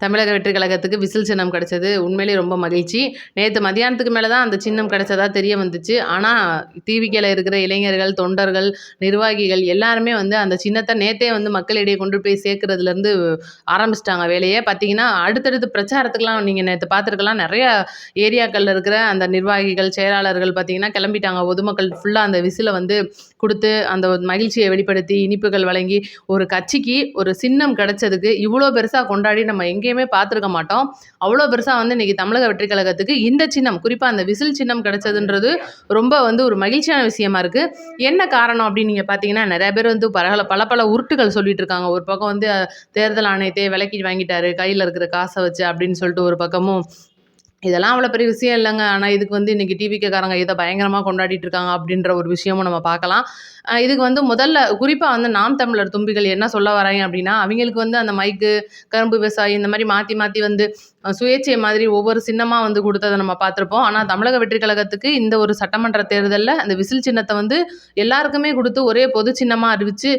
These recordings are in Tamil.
தமிழக வெற்றி கழகத்துக்கு விசில் சின்னம் கிடைச்சது உண்மையிலேயே ரொம்ப மகிழ்ச்சி. நேத்து மதியானத்துக்கு மேல தான் அந்த சின்னம் கிடைச்சதா தெரிய வந்துச்சு. ஆனா, டிவிக்கேல இருக்கிற இளைஞர்கள், தொண்டர்கள், நிர்வாகிகள் எல்லாருமே வந்து அந்த சின்னத்த நேத்தே வந்து மக்களிடையே கொண்டு போய் சேர்க்கிறதுலேருந்து ஆரம்பிச்சுட்டாங்க வேலைய. பார்த்தீங்கன்னா, அடுத்தடுத்து பிரச்சாரத்துக்குலாம் நீங்க நேத்து பார்த்துருக்கலாம். நெறைய ஏரியாக்கள்ல இருக்கிற அந்த நிர்வாகிகள், செயலாளர்கள் பார்த்தீங்கன்னா கிளம்பிட்டாங்க. பொதுமக்கள் ஃபுல்லா அந்த விசில வந்து குடுத்து, அந்த ஒரு மகிழ்ச்சிய வெளிப்படுத்தி, இனிப்புகள் வழங்கி, ஒரு கட்சிக்கு ஒரு சின்னம் கிடைச்சதுக்கு இவ்ளோ பெருசா கொண்டாடி நம்ம எங்கேயுமே பார்த்துருக்க மாட்டோம். அவ்ளோ பெருசா வந்து இன்னைக்கு தமிழக வெற்றி கழகத்துக்கு இந்த சின்னம், குறிப்பா அந்த விசில் சின்னம் கிடைச்சதுன்றது ரொம்ப வந்து ஒரு மகிழ்ச்சியான விஷயமா இருக்கு. என்ன காரணம் அப்படின்னு நீங்க பார்த்தீங்கன்னா, நெறைய பேர் வந்து பல உருட்டுகள் சொல்லிட்டு இருக்காங்க. ஒரு பக்கம் வந்து தேர்தல் ஆணையத்தையே விலைக்கு வாங்கிட்டாரு, கையில இருக்கிற காச வச்சு அப்படின்னு சொல்லிட்டு ஒரு பக்கமும், இதெல்லாம் அவ்வளோ பெரிய விஷயம் இல்லங்க. ஆனா, இதுக்கு வந்து இன்னைக்கு டிவிகேக்காரங்க இத பயங்கரமா கொண்டாடிட்டு இருக்காங்க அப்படின்ற ஒரு விஷயமும் நம்ம பார்க்கலாம். இதுக்கு வந்து முதல்ல குறிப்பா வந்து நாம் தமிழர் தும்பிகள் என்ன சொல்ல வராங்க அப்படின்னா, அவிங்களுக்கு வந்து அந்த மைக்கு, கரும்பு விவசாயி இந்த மாரி மாத்தி மாத்தி வந்து சுயேட்சை மாதிரி ஒவ்வொரு சின்னமா வந்து குடுத்தத நம்ம பார்த்துருப்போம். ஆனா, தமிழக வெற்றி கழகத்துக்கு இந்த ஒரு சட்டமன்ற தேர்தல்ல அந்த விசில் சின்னத்த வந்து எல்லாருக்குமே குடுத்து ஒரே பொது சின்னமா அறிவிச்சு,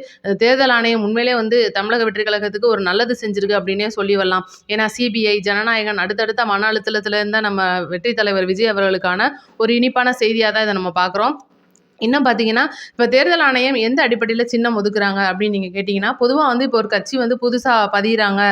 தேர்தல் ஆணையம் உண்மையிலேயே வந்து தமிழக வெற்றி கழகத்துக்கு ஒரு நல்லது செஞ்சிருக்கு அப்படின்னே சொல்லி வரலாம். ஏன்னா சிபிஐ, ஜனநாயகன் அடுத்தடுத்த மன அழுத்தத்துல இருந்தா நம்ம வெற்றி தலைவர் விஜய் அவர்களுக்கான ஒரு இனிப்பான செய்தியா தான் இத நம்ம பார்க்குறோம். இன்னும் பார்த்தீங்கன்னா, இப்ப தேர்தல் ஆணையம் எந்த அடிப்படையில சின்னம் ஒதுக்குறாங்க அப்படின்னு நீங்க கேட்டீங்கன்னா, பொதுவா வந்து இப்போ ஒரு கட்சி வந்து புதுசா பதியிறாங்க.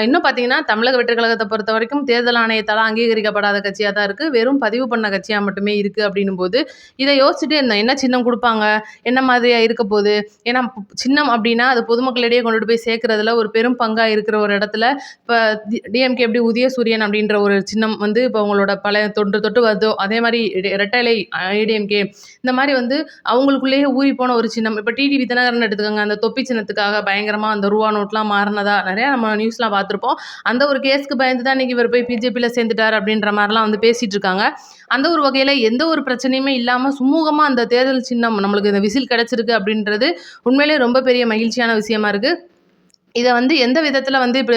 இன்னும் பார்த்தீங்கன்னா, தமிழக வெற்றி கழகத்த பொறுத்தவரைக்கும் தேர்தல் ஆணையத்தால அங்கீகரிக்கப்படாத கட்சியா தான் இருக்கு. வெறும் பதிவு பண்ண கட்சியா மட்டுமே இருக்கு அப்படின்னும்போது, இத யோசிச்சுட்டு என்ன சின்னம் குடுப்பாங்க? என்ன மாதிரியா இருக்க போது? ஏன்னா சின்னம் அப்படின்னா, அது பொதுமக்களிடையே கொண்டுட்டு போய் சேர்க்கிறதுல ஒரு பெரும் பங்கா இருக்கிற ஒரு இடத்துல, இப்ப டிஎம்கே எப்படி உதயசூரியன் அப்படின்ற ஒரு சின்னம் வந்து இப்போ உங்களோட பழைய தொன்று தொட்டு வருதோ, அதே மாரி இரட்டை இலை ஏடிஎம்கே இந்த மாரி வந்து அவங்களுக்குள்ளேயே ஊறி போன ஒரு சின்னம். இப்ப டிடிவி தினகரன் எடுத்துக்கோங்க. அந்த தொப்பி சின்னத்துக்காக பயங்கரமா அந்த ரூவா நோட்லாம் மாறுனதா நெறைய நம்ம நியூஸ்லாம் பார்த்துருப்போம். அந்த ஒரு கேஸ்க்கு பயந்து தான் இன்னைக்கு இவர் போய் பிஜேபில சேர்ந்துட்டார் அப்படின்ற மாரிலாம் வந்து பேசிட்டு இருக்காங்க. அந்த ஒரு வகையில எந்த ஒரு பிரச்சனையுமே இல்லாம சுமூகமா அந்த தேர்தல் சின்னம் நம்மளுக்கு இந்த விசில் கிடைச்சிருக்கு அப்படின்றது உண்மையிலேயே ரொம்ப பெரிய மகிழ்ச்சியான விஷயமா இருக்கு. இத வந்து எந்த விதத்தில வந்து இப்ப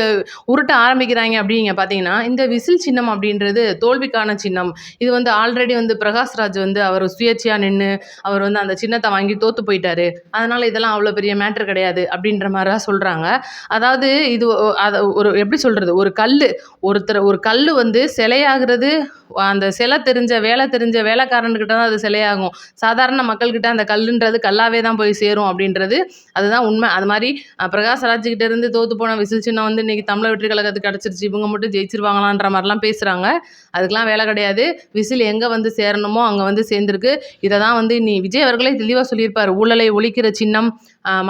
உருட்ட ஆரம்பிக்கிறாய்ங்க அப்டின்னு பார்த்தீங்கன்னா, இந்த விசில் சின்னம் அப்டின்றது தோல்விக்கான சின்னம். இது வந்து ஆல்ரெடி வந்து பிரகாஷ்ராஜ் வந்து அவர் சுயேட்சையா நின்னு, அவர் வந்து அந்த சின்னத்த வாங்கி தோத்து போயிட்டாரு. அதனால இதெல்லாம் அவ்ளோ பெரிய மேட்டர் கிடையாது அப்டின்ற மாரி தான் சொல்றாங்க. அதாவது இது அத ஒரு எப்டி சொல்றது? ஒரு கல்லு வந்து சிலையாகிறது அந்த சிலை தெரிஞ்ச, வேலை தெரிஞ்ச வேலைக்காரன்கிட்ட தான் அது சிலையாகும். சாதாரண மக்கள்கிட்ட அந்த கல்லுன்றது கல்லாவே தான் போய் சேரும் அப்டின்றது அதுதான் உண்ம. அது மாரி பிரகாஷ் ராஜ்கிட்ட இருந்து தோத்து போன விசில் சின்னம் வந்து இன்னைக்கு தமிழக வெற்றி கழகத்துக்கு கிடைச்சிருச்சு. இவங்க மட்டும் ஜெயிச்சிருவாங்களான்ற மாரிலாம் பேசுறாங்க. அதுக்கெல்லாம் வேலை கிடையாது. விசில் எங்க வந்து சேரணுமோ அங்க வந்து சேர்ந்திருக்கு. இத தான் வந்து விஜய் அவர்களே தெளிவா சொல்லியிருப்பாரு. ஊழலை ஒழிக்கிற சின்னம்,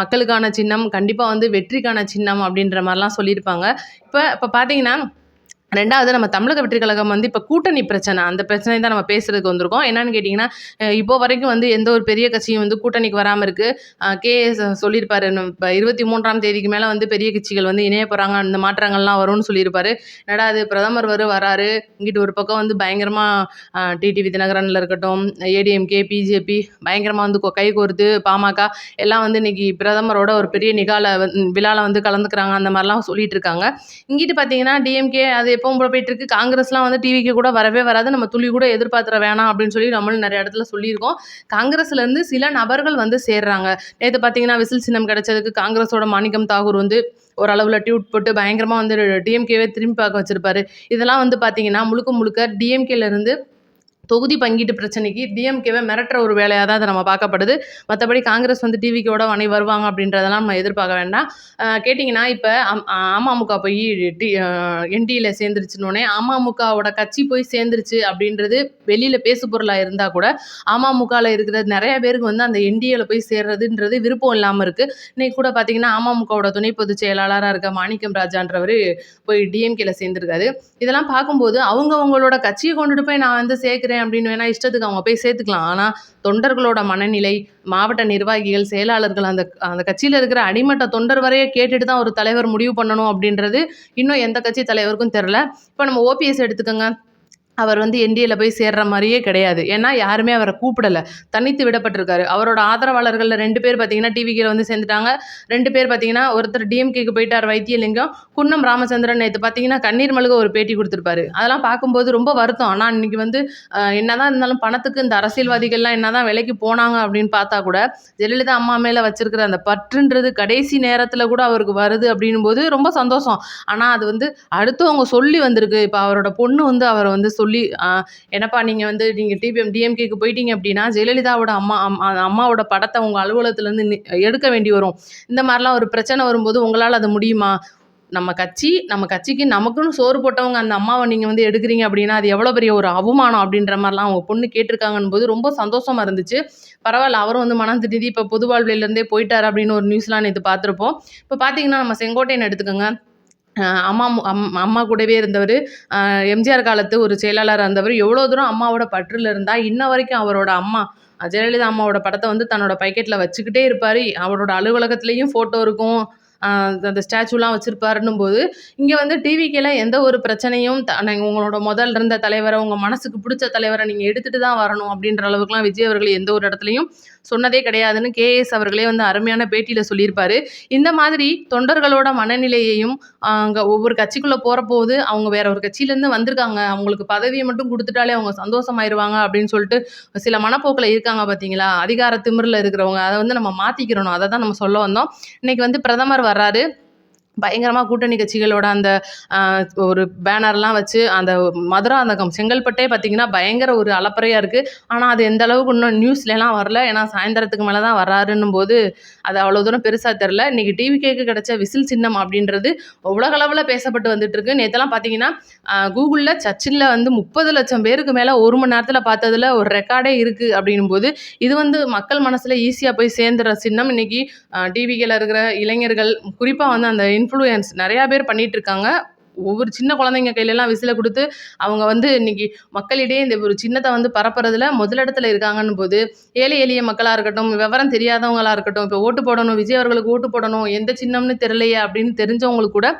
மக்களுக்கான சின்னம், கண்டிப்பா வந்து வெற்றிக்கான சின்னம் அப்படின்ற மாரிலாம் சொல்லியிருப்பாங்க. இப்ப பார்த்தீங்கன்னா 2வது நம்ம தமிழக வெற்றி கழகம் வந்து இப்ப கூட்டணி பிரச்சனை. அந்த பிரச்சனைய தான் நம்ம பேசுறதுக்கு வந்திருக்கோம். என்னன்னு கேட்டீங்கன்னா, இப்போ வரைக்கும் வந்து எந்த ஒரு பெரிய கட்சியும் வந்து கூட்டணிக்கு வராம இருக்கு. கே.எஸ். சொல்லியிருப்பாரு. இப்ப 23ஆம் தேதிக்கு மேல வந்து பெரிய கட்சிகள் வந்து இணைய போறாங்க. இந்த மாற்றங்கள்லாம் வரும்னு சொல்லியிருப்பாரு. என்னடா இது பிரதமர் வராரு. இங்கிட்டு ஒரு பக்கம் வந்து பயங்கரமா டிடிவி தினகரன்ல இருக்கட்டும், ஏடிஎம்கே, பிஜேபி பயங்கரமா வந்து கைகோர்த்து பாமக எல்லாம் வந்து இன்னைக்கு பிரதமரோட ஒரு பெரிய விழால வந்து கலந்துக்கிறாங்க. அந்த மாரிலாம் சொல்லிட்டு இருக்காங்க. இங்கிட்டு பார்த்தீங்கன்னா, டிஎம்கே அது எப்பவும் போல போயிட்டுருக்கு. காங்கிரஸ்லாம் வந்து டிவிக்கு கூட வரவே வராது. நம்ம துளி கூட எதிர்பார்த்துற வேணாம் அப்படின்னு சொல்லி நம்மளும் நெறைய இடத்துல சொல்லியிருக்கோம். காங்கிரஸ்லேருந்து சில நபர்கள் வந்து சேர்றாங்க. நேத்து பார்த்தீங்கன்னா, விசில் சின்னம் கிடைச்சதுக்கு காங்கிரஸோட மாணிக்கம் தாகூர் வந்து ஒரு அளவுல ட்வீட் போட்டு பயங்கரமா வந்து டிஎம்கேவே திரும்பி பார்க்க வச்சிருப்பாரு. இதெல்லாம் வந்து பார்த்தீங்கன்னா, முழுக்க முழுக்க டிஎம்கேலேருந்து தொகுதி பங்கீட்டு பிரச்சனைக்கு டிஎம்கேவை மிரட்டுற ஒரு வேலையா தான் இத நம்ம பார்க்கப்படுது. மத்தபடி காங்கிரஸ் வந்து டிவிகேவோட வருவாங்க அப்படின்றதெல்லாம் நம்ம எதிர்பார்க்க வேண்டாம். கேட்டீங்கன்னா, இப்ப அமமுக போய் டி அ என்டிஏல சேர்ந்துருச்சுன்னோனே, அமமுகவோட கட்சி போய் சேர்ந்துருச்சு அப்படின்றது வெளியில பேசு பொருளா இருந்தா கூட, அமமுகல இருக்கிற நெறைய பேருக்கு வந்து அந்த என்டிஏல போய் சேர்றதுன்றது விருப்பம் இல்லாம இருக்கு. இன்னைக்கு கூட பார்த்தீங்கன்னா, அமமுகவோட துணை பொதுச் செயலாளரா இருக்க மாணிக்கம் ராஜான்றவரு போய் டிஎம்கேல சேர்ந்திருக்காரு. இதெல்லாம் பார்க்கும்போது அவங்களோட கட்சிய கொண்டுட்டு போய் நான் வந்து சேர்க்கிறேன் அப்படின்னு வேணா இஷ்டத்துக்கு அவங்க போய் சேர்த்துக்கலாம். ஆனா, தொண்டர்களோட மனநிலை, மாவட்ட நிர்வாகிகள், செயலாளர்கள் அந்த அந்த கட்சியில இருக்கிற அடிமட்ட தொண்டர் வரைய கேட்டுட்டு தான் ஒரு தலைவர் முடிவு பண்ணணும் அப்படின்றது இன்னும் எந்த கட்சி தலைவருக்கும் தெரியல. இப்ப நம்ம ஓபிஎஸ் எடுத்துக்கங்க. அவர் வந்து என்டிஏல போய் சேர்ற மாரியே கிடையாது. ஏன்னா, யாருமே அவர கூப்பிடல. தனித்து விடப்பட்டிருக்காரு. அவரோட ஆதரவாளர்கள்ல 2 பேர் பார்த்தீங்கன்னா, டிவிகேல வந்து சேர்ந்துட்டாங்க. 2 பேர் பார்த்தீங்கன்னா, ஒருத்தர் டிஎம்கேக்கு போயிட்டார் வைத்தியலிங்கம். குன்னம் ராமச்சந்திரன் நேத்து பார்த்தீங்கன்னா, கண்ணீர் மல்க ஒரு பேட்டி குடுத்திருப்பாரு. அதெல்லாம் பார்க்கும்போது ரொம்ப வருத்தம். ஆனா, இன்னைக்கு வந்து என்னதான் இருந்தாலும் பணத்துக்கு இந்த அரசியல்வாதிகள்லாம் என்னதான் விலைக்கு போனாங்க அப்படின்னு பார்த்தா கூட, ஜெயலலிதா அம்மா மேல வச்சிருக்கிற அந்த பற்றுன்றது கடைசி நேரத்தில கூட அவருக்கு வருது அப்படின்னும்போது ரொம்ப சந்தோஷம். ஆனா, அது வந்து அடுத்தவங்க சொல்லி வந்திருக்கு. இப்ப அவரோட பொண்ணு வந்து அவர வந்து சொல்லி, "என்னப்பா நீங்க டிஎம்கேக்கு போயிட்டீங்க அப்படின்னா, ஜெயலலிதாவோட அம்மாவோட படத்த உங்க அலுவலகத்துலருந்து எடுக்க வேண்டி வரும். இந்த மாரிலாம் ஒரு பிரச்சனை வரும்போது உங்களால அது முடியுமா? நம்ம கட்சிக்கு நமக்குன்னு சோறு போட்டவங்க அந்த அம்மாவ நீங்க வந்து எடுக்குறீங்க அப்படின்னா, அது எவ்வளோ பெரிய ஒரு அவமானம்." அப்படின்ற மாரிலாம் அவங்க பொண்ணு கேட்டிருக்காங்கன்னும்போது ரொம்ப சந்தோஷமா இருந்துச்சு. பரவால்ல, அவரும் வந்து மனம் திருந்தி இப்ப பொது வாழ்விலிருந்தே போயிட்டாரு அப்படின்னு ஒரு நியூஸ்லாம் நேத்து பார்த்துருப்போம். இப்ப பார்த்தீங்கன்னா, நம்ம செங்கோட்டையன் எடுத்துக்கோங்க. அம்மா கூடவே இருந்தவரு. எம்ஜிஆர் காலத்து ஒரு செயலாளரா இருந்தவரு. எவ்வளோ தூரம் அம்மாவோட பற்றுல இருந்தா, இன்ன வரைக்கும் அவரோட அம்மா ஜெயலலிதா அம்மாவோட படத்த வந்து தன்னோட பாக்கெட்ல வச்சுக்கிட்டே இருப்பாரு. அவரோட அலுவலகத்திலேயும் ஃபோட்டோ இருக்கும். அந்த ஸ்டாச்சுலாம் வச்சிருப்பாருன்னும்போது, இங்க வந்து டிவிக்கேல எந்த ஒரு பிரச்சனையும் நீங்க உங்களோட முதல்ல இருந்த தலைவர, உங்க மனசுக்கு புடிச்ச தலைவர நீங்க எடுத்துட்டு தான் வரணும் அப்படின்ற அளவுக்குலாம் விஜய் அவர்கள் எந்த ஒரு இடத்துலயும் சொன்னதே கிடையாதுன்னு கேஎஸ் அவர்களே வந்து அருமையான பேட்டியில சொல்லியிருப்பாரு. இந்த மாதிரி தொண்டர்களோட மனநிலையையும், அங்க ஒவ்வொரு கட்சிக்குள்ள போறபோது, அவங்க வேற ஒரு கட்சியிலேருந்து வந்திருக்காங்க. அவங்களுக்கு பதவிய மட்டும் குடுத்துட்டாலே அவங்க சந்தோஷமாயிருவாங்க அப்படின்னு சொல்லிட்டு சில மனப்போக்குல இருக்காங்க பார்த்தீங்களா? அதிகார திமிர்ல இருக்கிறவங்க. அத வந்து நம்ம மாத்திக்கிறணும். அத தான் நம்ம சொல்ல வந்தோம். இன்னைக்கு வந்து பிரதமர் வர்றாரு. பயங்கரமா கூட்டணி கட்சிகளோட அந்த அ ஒரு பேனர்லாம் வச்சு, அந்த மதுராந்தகம் செங்கல்பட்டே பார்த்தீங்கன்னா, பயங்கர ஒரு அலப்பறையா இருக்கு. ஆனா, அது எந்த அளவுக்கு இன்னும் நியூஸ்லலாம் வரல. ஏன்னா, சாயந்தரத்துக்கு மேல தான் வர்றாருன்னும்போது, அது அவ்வளோ தூரம் பெருசா தெர்ல. இன்னைக்கு டிவிகேக்கு கிடைச்ச விசில் சின்னம் அப்படின்றது உலக அளவுல பேசப்பட்டு வந்துட்டுருக்கு. நேத்தெல்லாம் பார்த்தீங்கன்னா, கூகுள்ல சர்ச்சில்ல வந்து 30,00,000 பேருக்கு மேல 1 மணி நேரத்தில பார்த்ததுல ஒரு ரெக்கார்டே இருக்கு அப்படின்னும்போது, இது வந்து மக்கள் மனசுல ஈஸியா போய் சேர்ந்துற சின்னம். இன்னைக்கு டிவிகேல இருக்கிற இளைஞர்கள், குறிப்பா வந்து அந்த இன்ஃப்ளூயன்ஸ் நெறையா பேர் பண்ணிட்டுருக்காங்க. ஒவ்வொரு சின்ன குழந்தைங்க கையிலலாம் விசில குடுத்து, அவங்க வந்து இன்னைக்கு மக்களிடையே இந்த ஒரு சின்னத்த வந்து பரப்புறதுல முதலிடத்துல இருக்காங்கன்னும்போது, ஏழை எளிய மக்களா இருக்கட்டும், விவரம் தெரியாதவங்களா இருக்கட்டும், இப்போ ஓட்டு போடணும், விஜய் அவர்களுக்கு ஓட்டு போடணும், எந்த சின்னம்னு தெரியலையே அப்படின்னு தெரிஞ்சவங்களுக்கு கூட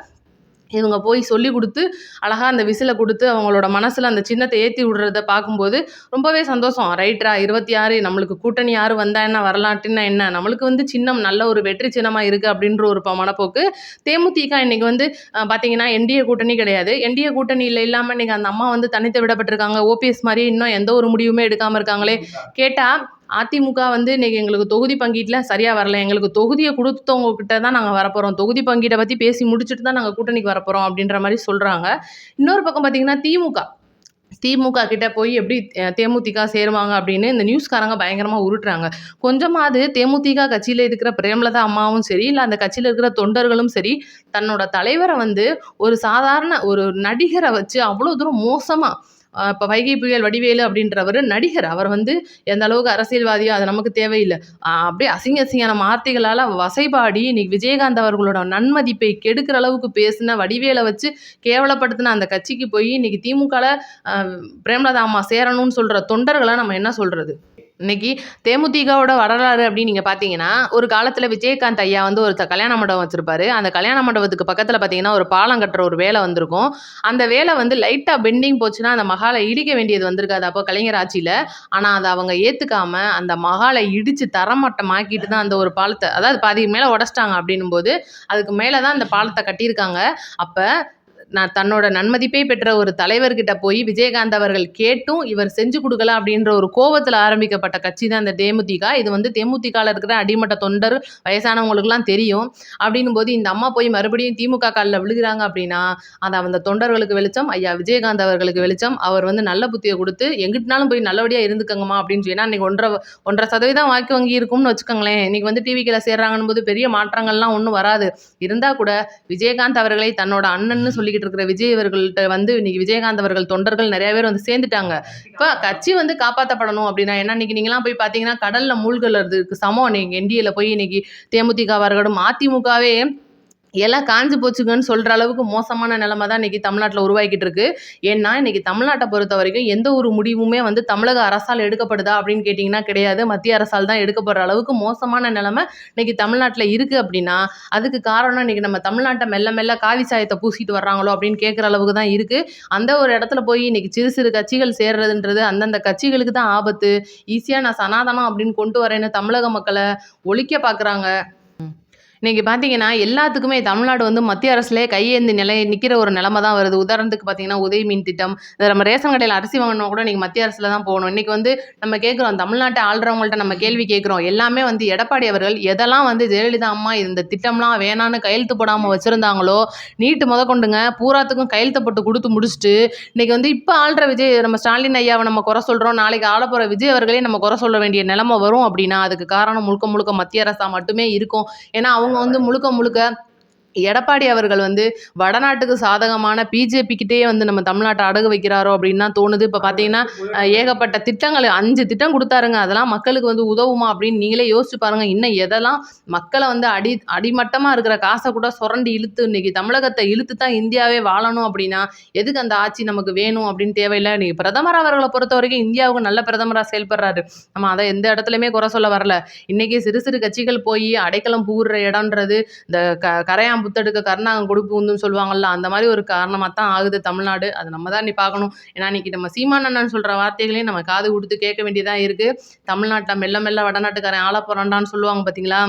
இவங்க போய் சொல்லிக் குடுத்து, அழகா அந்த விசில குடுத்து, அவங்களோட மனசுல அந்த சின்னத்த ஏத்தி விடுறத பார்க்கும்போது, ரொம்பவே சந்தோஷம். ரைட்ரா 26 நம்மளுக்கு கூட்டணி யாரு வந்தா என்ன, வரலாட்டின்னா என்ன? நம்மளுக்கு வந்து சின்னம் நல்ல ஒரு வெற்றி சின்னமா இருக்கு அப்படின்ற ஒரு மனப்போக்கு. தேமுதிக இன்னைக்கு வந்து பார்த்தீங்கன்னா, என்டிஏ கூட்டணி கிடையாது. என்டிஏ கூட்டணியில இல்லாம இன்னைக்கு அந்த அம்மா வந்து தனித்து விடப்பட்டிருக்காங்க. ஓபிஎஸ் மாரி இன்னும் எந்த ஒரு முடிவுமே எடுக்காம இருக்காங்களே! கேட்டா, அதிமுக வந்து இன்னைக்கு எங்களுக்கு தொகுதி பங்கீட்ல சரியா வரல. எங்களுக்கு தொகுதிய குடுத்தவங்க கிட்ட தான் நாங்க வரப்போறோம். தொகுதி பங்கீட பத்தி பேசி முடிச்சுட்டு தான் நாங்க கூட்டணிக்கு வரப்போறோம் அப்படின்ற மாரி சொல்றாங்க. இன்னொரு பக்கம் பார்த்தீங்கன்னா, திமுக கிட்ட போய் எப்படி தேமுதிக சேருவாங்க அப்படின்னு இந்த நியூஸ்காரங்க பயங்கரமா உருட்டுறாங்க. கொஞ்சமாவது தேமுதிக கட்சியில இருக்கிற பிரேமலதா அம்மாவும் சரி, இல்ல அந்த கட்சியில இருக்கிற தொண்டர்களும் சரி, தன்னோட தலைவர வந்து ஒரு சாதாரண ஒரு நடிகர வச்சு அவ்வளோ தூரம் மோசமா, இப்ப வைகை புயல் வடிவேலு அப்படின்றவரு நடிகர். அவர் வந்து எந்த அளவுக்கு அரசியல்வாதியோ அது நமக்கு தேவையில்ல. அப்படியே அசிங்கமான வார்த்தைகளால வசைபாடி இன்னைக்கு விஜயகாந்த் அவர்களோட நன்மதிப்பை கெடுக்கிற அளவுக்கு பேசின வடிவேல வச்சு கேவலப்படுத்தின அந்த கட்சிக்கு போய் இன்னைக்கு திமுகல அ பிரேமலதா அம்மா சேரணும்னு சொல்ற தொண்டர்கள நம்ம என்ன சொல்றது? இன்னைக்கு தேமுதிகவோட வரலாறு அப்படின்னு நீங்க பார்த்தீங்கன்னா, ஒரு காலத்தில விஜயகாந்த் ஐயா வந்து ஒரு கல்யாண மண்டபம் வச்சிருப்பாரு. அந்த கல்யாண மண்டபத்துக்கு பக்கத்தில பார்த்தீங்கன்னா, ஒரு பாலம் கட்டுற ஒரு வேலை வந்திருக்கும். அந்த வேலை வந்து லைட்டா பெண்டிங் போச்சுன்னா, அந்த மகால இடிக்க வேண்டியது வந்திருக்காது அப்போ கலைஞர் ஆட்சியில. ஆனா, அத அவங்க ஏத்துக்காம, அந்த மகால இடிச்சு தரமட்டமாக்கிட்டு தான் அந்த ஒரு பாலத்த, அதாவது பாதிக்கு மேல உடைச்சுட்டாங்க அப்படின்னும்போது, அதுக்கு மேல தான் அந்த பாலத்த கட்டியிருக்காங்க. அப்ப தன்னோட நன்மதிப்பை பெற்ற ஒரு தலைவர்கிட்ட போய் விஜயகாந்த் அவர்கள் கேட்டும் இவர் செஞ்சு குடுக்கல அப்படின்ற ஒரு கோவத்துல ஆரம்பிக்கப்பட்ட கட்சி தான் இந்த தேமுதிக. இது வந்து தேமுதிகல இருக்கிற அடிமட்ட தொண்டர், வயசானவங்களுக்குலாம் தெரியும். அப்படின்னும்போது இந்த அம்மா போய் மறுபடியும் திமுக கால்ல விழுகுறாங்க அப்படின்னா, அது அந்த தொண்டர்களுக்கு வெளிச்சம். ஐயா விஜயகாந்த் அவர்களுக்கு வெளிச்சம். அவர் வந்து நல்ல புத்திய குடுத்து, எங்கிட்டுனாலும் போய் நல்லபடியா இருந்துக்கங்கம்மா அப்படின்னு சொல்லி, ஏன்னா இன்னைக்கு 1.5% வாக்கு வங்கி இருக்கும்னு வச்சுக்கோங்களேன். இன்னைக்கு வந்து டிவிக்கேல சேர்றாங்கன்னும்போது பெரிய மாற்றங்கள்லாம் ஒண்ணும் வராது. இருந்தா கூட விஜயகாந்த் அவர்களை தன்னோட அண்ணன்னு சொல்லிக்கிட்டு இருக்கிற விஜய் அவர்கள்ட்ட வந்து இன்னைக்கு விஜயகாந்த் அவர்கள் தொண்டர்கள் நிறைய பேர் வந்து சேர்ந்துட்டாங்க. இப்ப கட்சி வந்து காப்பாத்தப்படணும் அப்படின்னா, ஏன்னா இன்னைக்கு நீங்கலாம் போய் பார்த்தீங்கன்னா, கடல்ல மூழ்குறதுக்கு சமம். நீங்க என்டிஏல போய் இன்னைக்கு தேமுதிகவா இருக்கட்டும், அதிமுகவே எல்லாம் காஞ்சு போச்சுங்கன்னு சொல்ற அளவுக்கு மோசமான நிலைமை தான் இன்னைக்கு தமிழ்நாட்டுல உருவாகிட்டு இருக்கு. ஏன்னா, இன்னைக்கு தமிழ்நாட்ட பொறுத்தவரைக்கும் எந்த ஒரு முடிவுமே வந்து தமிழக அரசால் எடுக்கப்படுதா அப்படின்னு கேட்டீங்கன்னா கிடையாது. மத்திய அரசால் தான் எடுக்கப்படுற அளவுக்கு மோசமான நிலைமை இன்னைக்கு தமிழ்நாட்டுல இருக்கு அப்படின்னா, அதுக்கு காரணம் இன்னைக்கு நம்ம தமிழ்நாட்ட மெல்ல மெல்ல காவி சாயத்த பூசிட்டு வர்றாங்களோ அப்படின்னு கேட்குற அளவுக்கு தான் இருக்கு. அந்த ஒரு இடத்துல போய் இன்னைக்கு சிறு சிறு கட்சிகள் சேர்றதுன்றது அந்தந்த கட்சிகளுக்கு தான் ஆபத்து. ஈஸியா நான் சனாதனம் அப்படின்னு கொண்டு வரேன்னு தமிழக மக்கள ஒழிக்க பார்க்குறாங்க. இன்னைக்கு பார்த்தீங்கன்னா, எல்லாத்துக்குமே தமிழ்நாடு வந்து மத்திய அரசுலயே கையேந்தி நிக்கிற ஒரு நிலைமை தான் வருது. உதாரணத்துக்கு பார்த்தீங்கன்னா, உதய் மின் திட்டம். இத நம்ம ரேஷன் கடையில அரிசி வாங்கணும்னா கூட இன்னைக்கு மத்திய அரசுல தான் போகணும். இன்னைக்கு வந்து நம்ம கேட்குறோம், தமிழ்நாட்ட ஆள்றவங்கள்ட்ட நம்ம கேள்வி கேட்குறோம். எல்லாமே வந்து எடப்பாடி அவர்கள் எதெல்லாம் வந்து ஜெயலலிதா அம்மா இந்த திட்டம்லாம் வேணான்னு கையெழுத்து போடாம வச்சிருந்தாங்களோ, நீட்டு முதற்கொண்டுங்க பூராத்துக்கும் கையெழுத்து போட்டு குடுத்து முடிச்சுட்டு, இன்னைக்கு வந்து இப்ப ஆள்ற நம்ம ஸ்டாலின் ஐயாவ நம்ம குறை சொல்றோம். நாளைக்கு ஆளப்போற விஜய் அவர்களே நம்ம குறை சொல்ல வேண்டிய நிலைமை வரும் அப்படின்னா, அதுக்கு காரணம் முழுக்க முழுக்க மத்திய அரசா மட்டுமே இருக்கும். ஏன்னா, அவங்க வந்து முழுக்க முழுக்க எடப்பாடி அவர்கள் வந்து வடநாட்டுக்கு சாதகமான பிஜேபி கிட்டேயே வந்து நம்ம தமிழ்நாட்டை அடகு வைக்கிறாரோ அப்படின்னு தான் தோணுது. இப்போ பார்த்தீங்கன்னா ஏகப்பட்ட திட்டங்கள் 5 திட்டம் கொடுத்தாருங்க. அதெல்லாம் மக்களுக்கு வந்து உதவுமா அப்படின்னு நீங்களே யோசிச்சு பாருங்க. இன்னும் எதெல்லாம் மக்களை வந்து அடிமட்டமாக இருக்கிற காசை கூட சுரண்டி இழுத்து இன்னைக்கு தமிழகத்தை இழுத்து தான் இந்தியாவே வாழணும் அப்படின்னா எதுக்கு அந்த ஆட்சி நமக்கு வேணும் அப்படின்னு தேவையில்லை. நீ பிரதமர் அவர்களை பொறுத்த வரைக்கும் இந்தியாவுக்கு நல்ல பிரதமராக செயல்படுறாரு. நம்ம அதை எந்த இடத்துலையுமே குறை சொல்ல வரல. இன்னைக்கு சிறு சிறு கட்சிகள் போய் அடைக்கலம் புகுற இடம்ன்றது இந்த கரையான் புத்தெடுக்க கருணாகம் கொடுப்பு உந்துன்னு சொல்லுவாங்கல்ல, அந்த மாதிரி ஒரு காரணமாக தான் ஆகுது தமிழ்நாடு. அதை நம்ம தான் நீ பார்க்கணும். ஏன்னா இன்னைக்கு நம்ம சீமானண்ணன் சொல்கிற வார்த்தைகளையும் நம்ம காது கொடுத்து கேட்க வேண்டியதாக இருக்குது. தமிழ்நாட்டை மெல்ல மெல்ல வடநாட்டுக்காரன் ஆள போகிறான்டான்னு சொல்லுவாங்க பார்த்தீங்களா,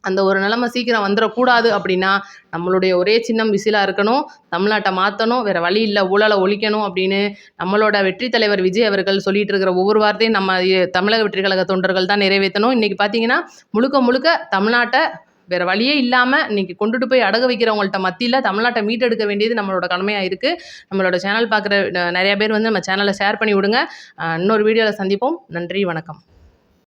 அந்த ஒரு நிலைமை சீக்கிரம் வந்துடக்கூடாது அப்படின்னா நம்மளுடைய ஒரே சின்னம் விசிலாக இருக்கணும். தமிழ்நாட்டை மாற்றணும், வேறு வழி இல்லை, ஊழலை ஒழிக்கணும் அப்படின்னு நம்மளோட வெற்றி தலைவர் விஜய் அவர்கள் சொல்லிட்டு இருக்கிற ஒவ்வொரு வார்த்தையும் நம்ம தமிழக வெற்றி கழக தொண்டர்கள் தான் நிறைவேற்றணும். இன்றைக்கி பார்த்தீங்கன்னா முழுக்க முழுக்க தமிழ்நாட்டை வேறு வழியே இல்லாமல் இன்னைக்கு கொண்டுட்டு போய் அடகு வைக்கிறவங்கள்ட்ட மத்தியில் தமிழ்நாட்டை மீட்டெடுக்க வேண்டியது நம்மளோட கடமையாக இருக்குது. நம்மளோட சேனல் பார்க்குற நிறைய பேர் வந்து நம்ம சேனலை ஷேர் பண்ணி விடுங்க. இன்னொரு வீடியோவில் சந்திப்போம். நன்றி, வணக்கம்.